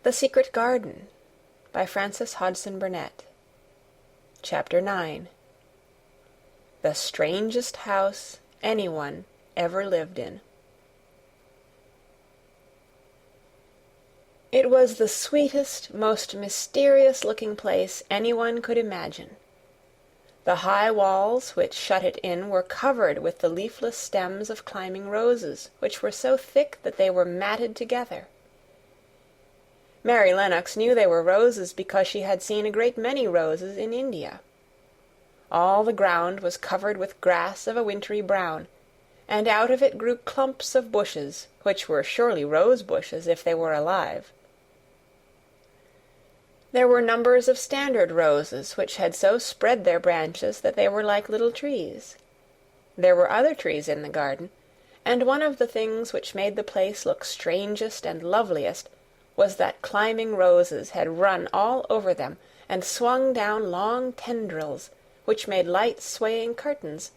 The Secret Garden by Frances Hodgson Burnett. Chapter 9. The Strangest House Anyone Ever Lived in. It was the sweetest, most mysterious-looking place anyone could imagine. The high walls which shut it in were covered with the leafless stems of climbing roses, which were so thick that they were matted together. Mary Lennox knew they were roses because she had seen a great many roses in India. All the ground was covered with grass of a wintry brown, and out of it grew clumps of bushes, which were surely rose bushes if they were alive. There were numbers of standard roses which had so spread their branches that they were like little trees. There were other trees in the garden, and one of the things which made the place look strangest and loveliest was that climbing roses had run all over them and swung down long tendrils, which made light swaying curtains,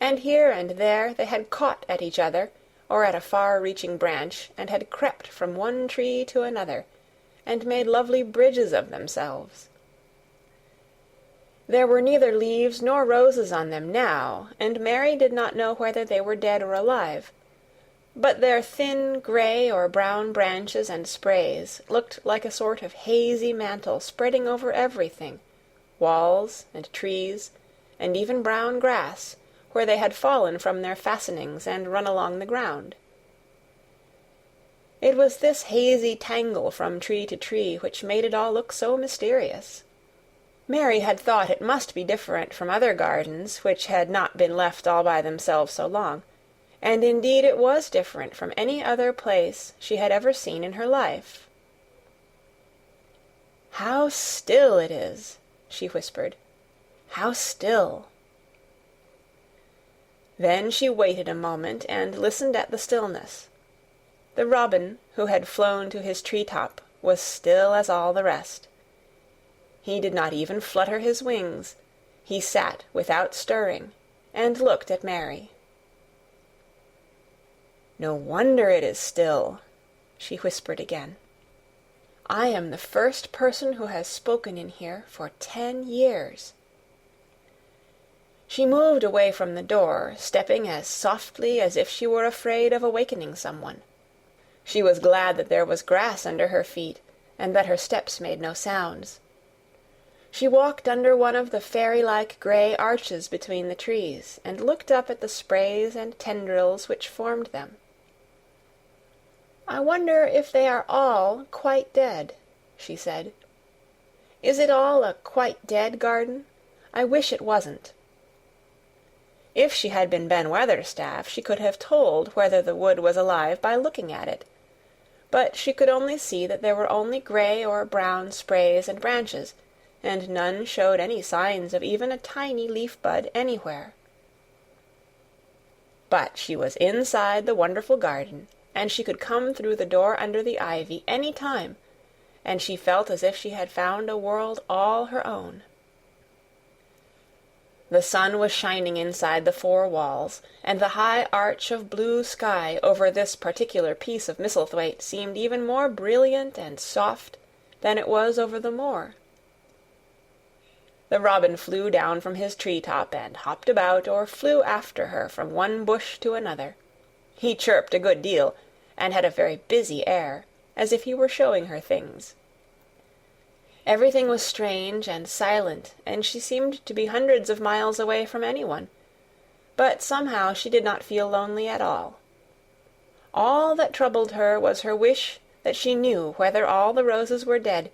and here and there they had caught at each other or at a far-reaching branch, and had crept from one tree to another, and made lovely bridges of themselves. There were neither leaves nor roses on them now, and Mary did not know whether they were dead or alive, but their thin gray or brown branches and sprays looked like a sort of hazy mantle spreading over everything, walls and trees, and even brown grass, where they had fallen from their fastenings and run along the ground. It was this hazy tangle from tree to tree which made it all look so mysterious. Mary had thought it must be different from other gardens which had not been left all by themselves so long, and indeed it was different from any other place she had ever seen in her life. "How still it is," she whispered. "How still." Then she waited a moment and listened at the stillness. The robin, who had flown to his tree-top, was still as all the rest. He did not even flutter his wings. He sat without stirring, and looked at Mary. "No wonder it is still," she whispered again. "I am the first person who has spoken in here for 10 years." She moved away from the door, stepping as softly as if she were afraid of awakening someone. She was glad that there was grass under her feet, and that her steps made no sounds. She walked under one of the fairy-like gray arches between the trees, and looked up at the sprays and tendrils which formed them. "I wonder if they are all quite dead," she said. "Is it all a quite dead garden? I wish it wasn't." If she had been Ben Weatherstaff, she could have told whether the wood was alive by looking at it, but she could only see that there were only gray or brown sprays and branches, and none showed any signs of even a tiny leaf-bud anywhere. But she was inside the wonderful garden, and she could come through the door under the ivy any time, and she felt as if she had found a world all her own. The sun was shining inside the 4 walls, and the high arch of blue sky over this particular piece of Misselthwaite seemed even more brilliant and soft than it was over the moor. The robin flew down from his tree-top and hopped about or flew after her from one bush to another. He chirped a good deal, and had a very busy air, as if he were showing her things. Everything was strange and silent, and she seemed to be hundreds of miles away from anyone, but somehow she did not feel lonely at all. All that troubled her was her wish that she knew whether all the roses were dead,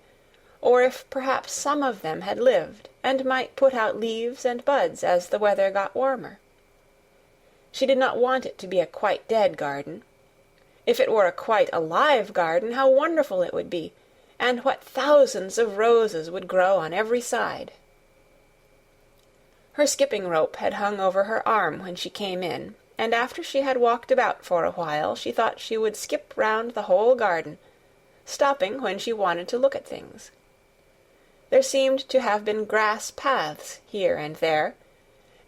or if perhaps some of them had lived, and might put out leaves and buds as the weather got warmer. She did not want it to be a quite dead garden. If it were a quite alive garden, how wonderful it would be, and what thousands of roses would grow on every side. Her skipping rope had hung over her arm when she came in, and after she had walked about for a while, she thought she would skip round the whole garden, stopping when she wanted to look at things. There seemed to have been grass paths here and there,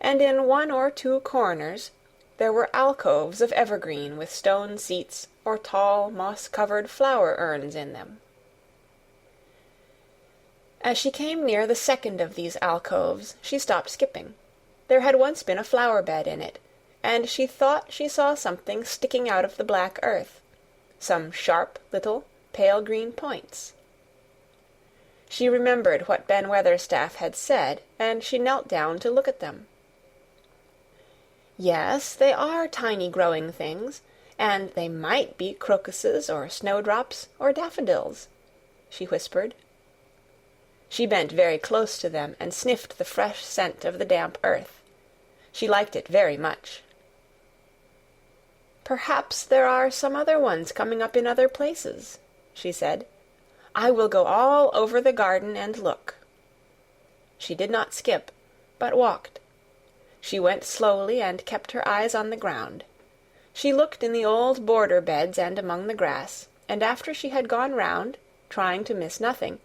and in 1 or 2 corners there were alcoves of evergreen with stone seats or tall moss-covered flower urns in them. As she came near the second of these alcoves, she stopped skipping. There had once been a flower-bed in it, and she thought she saw something sticking out of the black earth, some sharp little pale green points. She remembered what Ben Weatherstaff had said, and she knelt down to look at them. Yes, they are tiny growing things, and they might be crocuses or snowdrops or daffodils, she whispered. She bent very close to them and sniffed the fresh scent of the damp earth. She liked it very much. Perhaps there are some other ones coming up in other places, she said. I will go all over the garden and look. She did not skip, but walked. She went slowly and kept her eyes on the ground. She looked in the old border beds and among the grass, and after she had gone round, trying to miss nothing,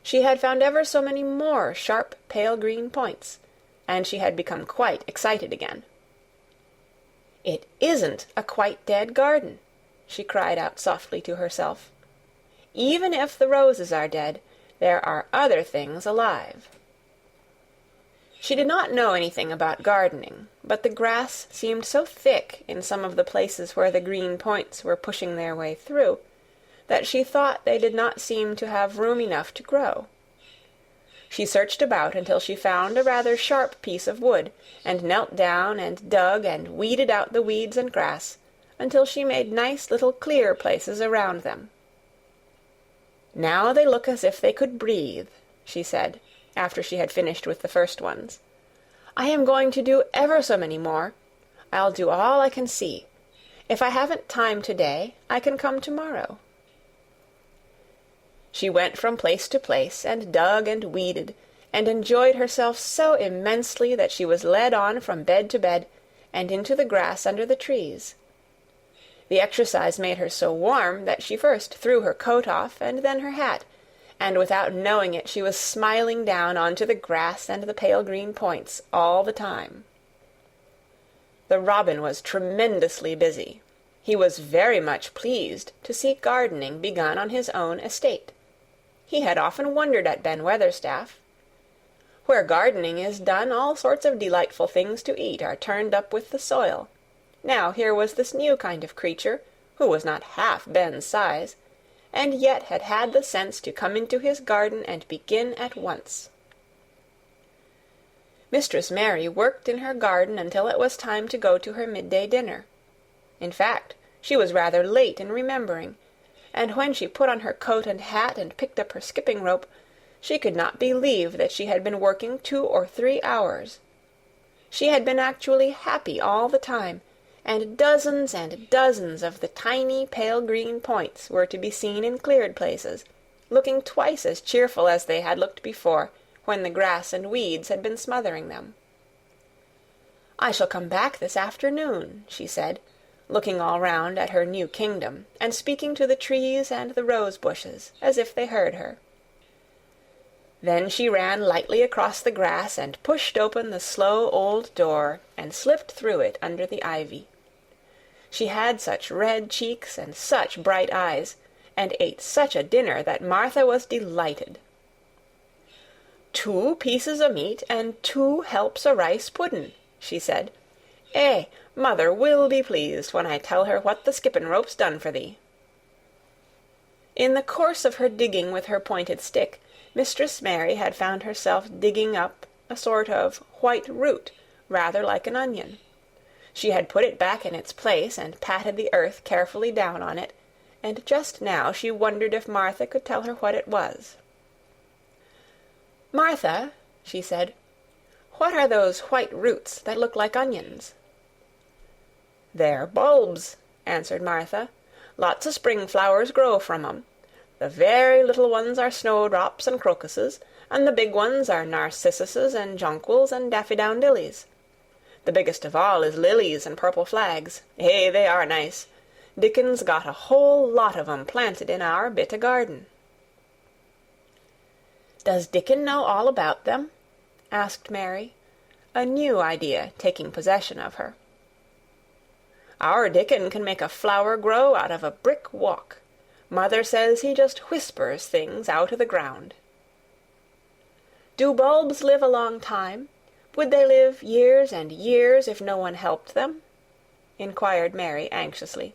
she had found ever so many more sharp pale green points, and she had become quite excited again. It isn't a quite dead garden, she cried out softly to herself. Even if the roses are dead, there are other things alive. She did not know anything about gardening, but the grass seemed so thick in some of the places where the green points were pushing their way through, that she thought they did not seem to have room enough to grow. She searched about until she found a rather sharp piece of wood, and knelt down and dug and weeded out the weeds and grass, until she made nice little clear places around them. Now they look as if they could breathe, she said, after she had finished with the first ones. I am going to do ever so many more. I'll do all I can see. If I haven't time today, I can come tomorrow. She went from place to place, and dug and weeded, and enjoyed herself so immensely that she was led on from bed to bed, and into the grass under the trees. The exercise made her so warm that she first threw her coat off, and then her hat, and without knowing it she was smiling down onto the grass and the pale green points all the time. The robin was tremendously busy. He was very much pleased to see gardening begun on his own estate. He had often wondered at Ben Weatherstaff. Where gardening is done, all sorts of delightful things to eat are turned up with the soil. Now here was this new kind of creature, who was not half Ben's size, and yet had had the sense to come into his garden and begin at once. Mistress Mary worked in her garden until it was time to go to her midday dinner. In fact, she was rather late in remembering, and when she put on her coat and hat and picked up her skipping rope, she could not believe that she had been working 2 or 3 hours. She had been actually happy all the time, and dozens of the tiny pale green points were to be seen in cleared places, looking twice as cheerful as they had looked before, when the grass and weeds had been smothering them. I shall come back this afternoon, she said, looking all round at her new kingdom, and speaking to the trees and the rose bushes, as if they heard her. Then she ran lightly across the grass and pushed open the slow old door and slipped through it under the ivy. She had such red cheeks and such bright eyes, and ate such a dinner that Martha was delighted. 2 pieces o' meat and 2 helps o' rice puddin', she said. Mother will be pleased when I tell her what the skippin' rope's done for thee. In the course of her digging with her pointed stick, Mistress Mary had found herself digging up a sort of white root, rather like an onion. She had put it back in its place and patted the earth carefully down on it, and just now she wondered if Martha could tell her what it was. Martha, she said, what are those white roots that look like onions? They're bulbs, answered Martha. Lots of spring flowers grow from 'em. The very little ones are snowdrops and crocuses, and the big ones are narcissuses and jonquils and daffydowndillys. The biggest of all is lilies and purple flags. They are nice. Dickon's got a whole lot of 'em planted in our bit o' garden. Does Dickon know all about them? asked Mary, a new idea taking possession of her. Our Dickon can make a flower grow out of a brick walk. Mother says he just whispers things out o' the ground. Do bulbs live a long time? Would they live years and years if no one helped them?" inquired Mary anxiously.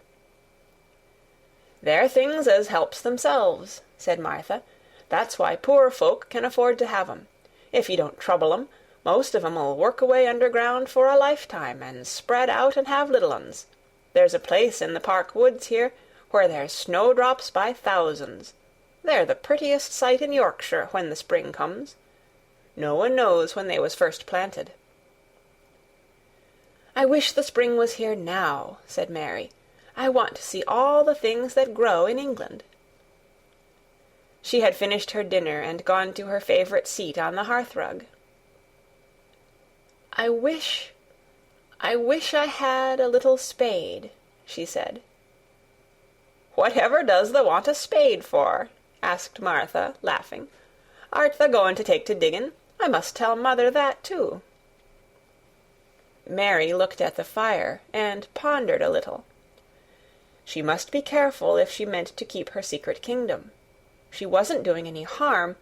"They're things as helps themselves," said Martha. "That's why poor folk can afford to have 'em. If you don't trouble 'em, most of 'em'll work away underground for a lifetime, and spread out and have little uns. There's a place in the park woods here where there's snowdrops by thousands. They're the prettiest sight in Yorkshire when the spring comes. No one knows when they was first planted." "I wish the spring was here now," said Mary. "I want to see all the things that grow in England." She had finished her dinner and gone to her favorite seat on the hearth-rug. I wish I had a little spade," she said. "Whatever does thou want a spade for?" asked Martha, laughing. "Art thou going to take to diggin'? I must tell mother that, too." Mary looked at the fire and pondered a little. She must be careful if she meant to keep her secret kingdom. She wasn't doing any harm,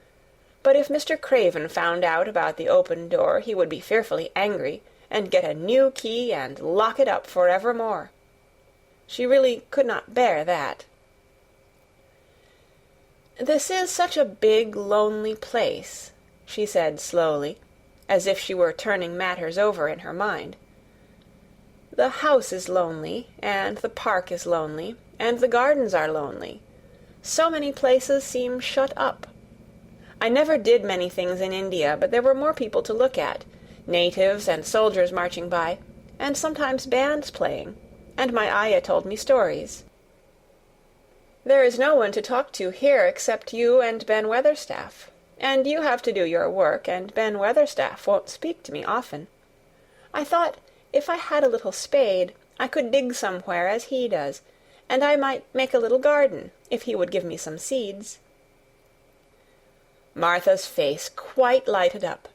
but if Mr. Craven found out about the open door he would be fearfully angry, and get a new key and lock it up for evermore. She really could not bear that. "This is such a big, lonely place," she said slowly, as if she were turning matters over in her mind. "The house is lonely, and the park is lonely, and the gardens are lonely. So many places seem shut up. I never did many things in India, but there were more people to look at, natives and soldiers marching by, and sometimes bands playing, and my ayah told me stories. There is no one to talk to here except you and Ben Weatherstaff, and you have to do your work, and Ben Weatherstaff won't speak to me often. I thought if I had a little spade, I could dig somewhere as he does, and I might make a little garden, if he would give me some seeds." Martha's face quite lighted up.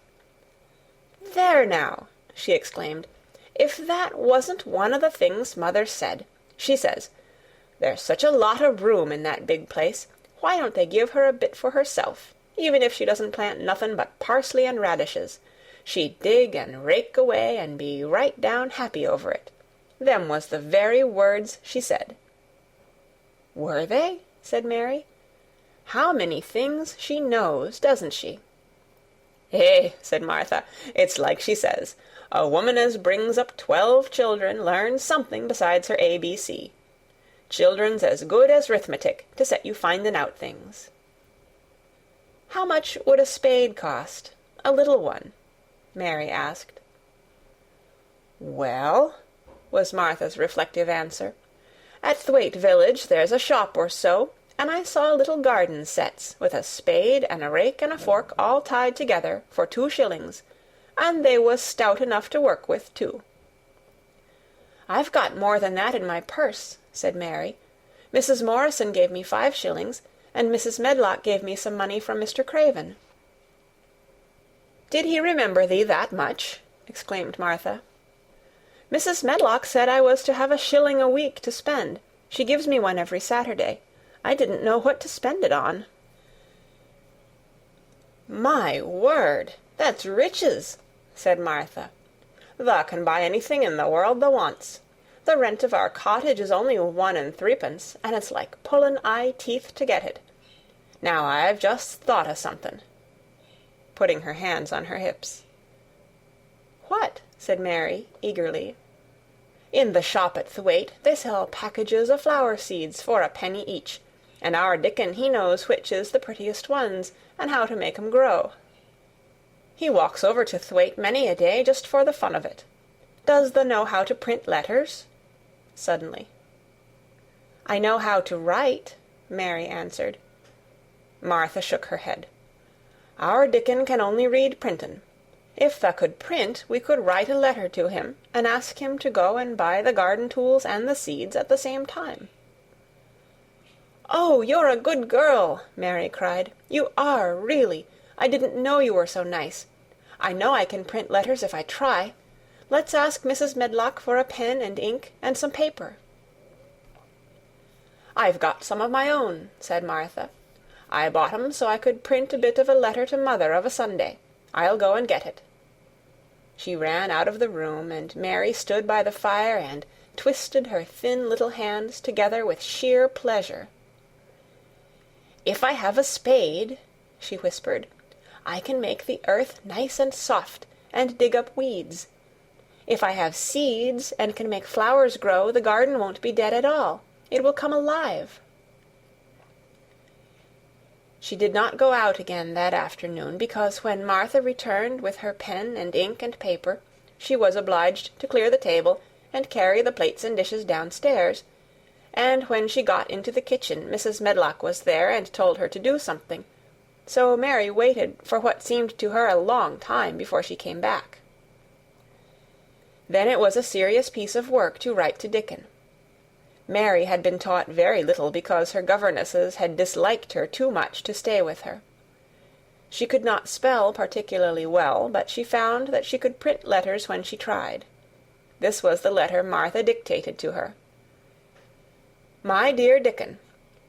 "There now," she exclaimed, "if that wasn't one of the things Mother said. She says, 'There's such a lot of room in that big place, why don't they give her a bit for herself, even if she doesn't plant nothing but parsley and radishes? She'd dig and rake away and be right down happy over it.' Them was the very words she said." "Were they?" said Mary. "How many things she knows, doesn't she?" "Eh," said Martha, "it's like she says, a woman as brings up 12 children learns something besides her ABC. Children's as good as 'rithmetic to set you finding out things." "How much would a spade cost, a little one?" Mary asked. "Well," was Martha's reflective answer, "at Thwaite village there's a shop or so, and I saw little garden sets with a spade and a rake and a fork all tied together for 2 shillings, and they was stout enough to work with, too." "I've got more than that in my purse," said Mary. "Mrs. Morrison gave me 5 shillings, and Mrs. Medlock gave me some money from Mr. Craven." "Did he remember thee that much?" exclaimed Martha. "Mrs. Medlock said I was to have 1 shilling a week to spend. She gives me one every Saturday. I didn't know what to spend it on." "My word, that's riches," said Martha. "Thou can buy anything in the world thou wants. The rent of our cottage is only 1 and 3pence, and it's like pullin' eye teeth to get it. Now I've just thought o' something," putting her hands on her hips. "What?" said Mary, eagerly. "In the shop at Thwaite they sell packages of flower seeds for 1 penny each, and our Dickon he knows which is the prettiest ones, and how to make 'em grow. He walks over to Thwaite many a day just for the fun of it. Does thou know how to print letters?" suddenly. "I know how to write," Mary answered. Martha shook her head. "Our Dickon can only read printin'. If thou could print, we could write a letter to him, and ask him to go and buy the garden tools and the seeds at the same time." "Oh, you're a good girl!" Mary cried. "You are, really. I didn't know you were so nice. I know I can print letters if I try. Let's ask Mrs. Medlock for a pen and ink and some paper." "I've got some of my own," said Martha. "I bought 'em so I could print a bit of a letter to Mother of a Sunday. I'll go and get it." She ran out of the room, and Mary stood by the fire and twisted her thin little hands together with sheer pleasure. "If I have a spade," she whispered, "I can make the earth nice and soft, and dig up weeds. If I have seeds and can make flowers grow, the garden won't be dead at all. It will come alive." She did not go out again that afternoon, because when Martha returned with her pen and ink and paper, she was obliged to clear the table and carry the plates and dishes downstairs, and when she got into the kitchen Mrs. Medlock was there and told her to do something, so Mary waited for what seemed to her a long time before she came back. Then it was a serious piece of work to write to Dickon. Mary had been taught very little because her governesses had disliked her too much to stay with her. She could not spell particularly well, but she found that she could print letters when she tried. This was the letter Martha dictated to her. "My dear Dickon,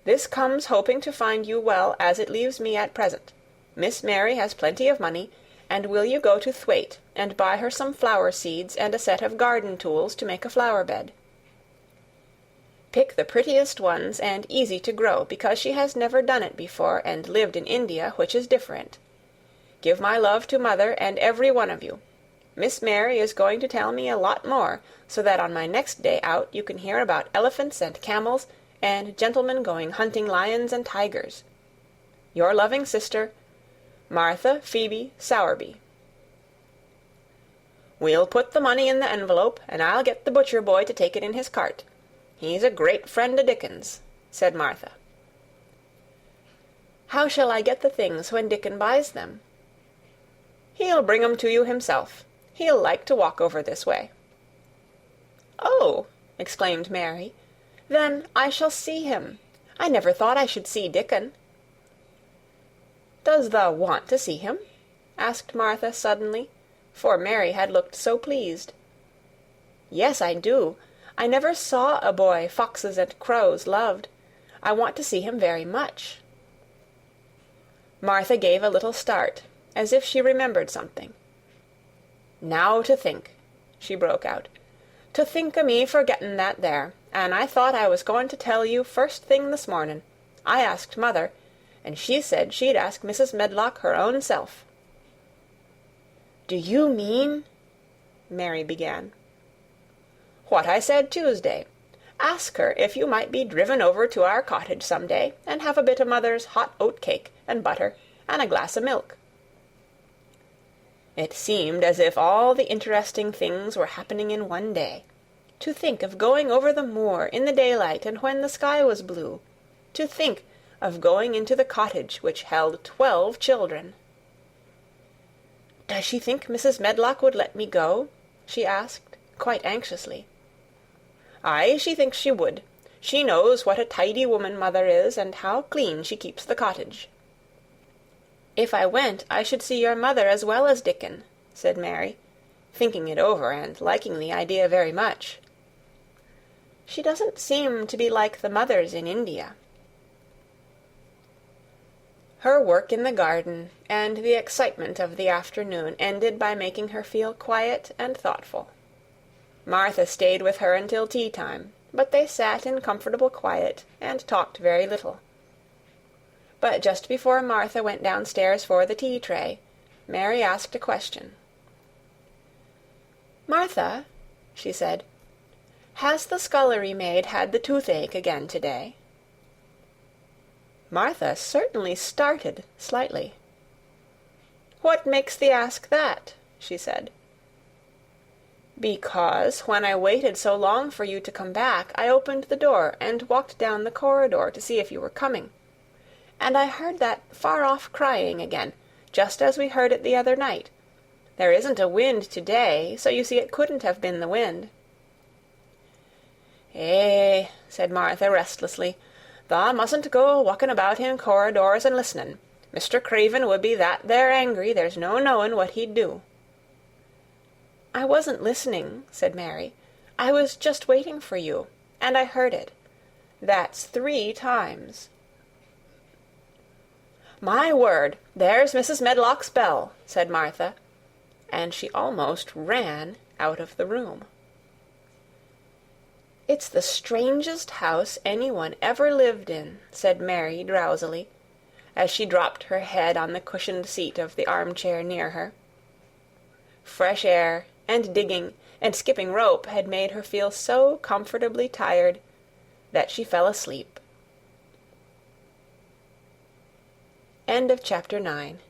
this comes hoping to find you well as it leaves me at present. Miss Mary has plenty of money, and will you go to Thwaite and buy her some flower seeds and a set of garden tools to make a flower bed. Pick the prettiest ones and easy to grow, because she has never done it before and lived in India, which is different. Give my love to Mother and every one of you. Miss Mary is going to tell me a lot more, so that on my next day out you can hear about elephants and camels and gentlemen going hunting lions and tigers. Your loving sister, Martha Phoebe Sowerby." "We'll put the money in the envelope, and I'll get the butcher boy to take it in his cart. He's a great friend o' Dickon's," said Martha. "How shall I get the things when Dickon buys them?" "He'll bring 'em to you himself. He'll like to walk over this way." "Oh!" exclaimed Mary. "Then I shall see him. I never thought I should see Dickon." "Does thou want to see him?" asked Martha suddenly, for Mary had looked so pleased. "Yes, I do. I never saw a boy foxes and crows loved. I want to see him very much." Martha gave a little start, as if she remembered something. "Now to think," she broke out. "To think o' me forgetting that there, and I thought I was going to tell you first thing this morning. I asked Mother, and she said she'd ask Mrs. Medlock her own self." "Do you mean—" Mary began. "What I said Tuesday. Ask her if you might be driven over to our cottage some day, and have a bit of Mother's hot oat cake and butter, and a glass of milk." It seemed as if all the interesting things were happening in one day. To think of going over the moor in the daylight and when the sky was blue. To think of going into the cottage which held 12 children. "Does she think Mrs. Medlock would let me go?" she asked, quite anxiously. "Aye, she thinks she would. She knows what a tidy woman Mother is, and how clean she keeps the cottage." "If I went, I should see your mother as well as Dickon," said Mary, thinking it over and liking the idea very much. "She doesn't seem to be like the mothers in India." Her work in the garden and the excitement of the afternoon ended by making her feel quiet and thoughtful. Martha stayed with her until tea-time, but they sat in comfortable quiet and talked very little. But just before Martha went downstairs for the tea-tray, Mary asked a question. "Martha," she said, "has the scullery maid had the toothache again to-day?" Martha certainly started slightly. "What makes thee ask that?" she said. "Because when I waited so long for you to come back, I opened the door and walked down the corridor to see if you were coming. And I heard that far-off crying again, just as we heard it the other night. There isn't a wind to-day, so you see it couldn't have been the wind." "Eh," said Martha restlessly, "thou mustn't go walking about in corridors and listening. Mr. Craven would be that there angry, there's no knowing what he'd do." "I wasn't listening," said Mary. "I was just waiting for you, and I heard it. That's 3 times." "My word, there's Mrs. Medlock's bell," said Martha, and she almost ran out of the room. "It's the strangest house anyone ever lived in," said Mary drowsily, as she dropped her head on the cushioned seat of the armchair near her. Fresh air, and digging, and skipping rope had made her feel so comfortably tired that she fell asleep. End of chapter 9.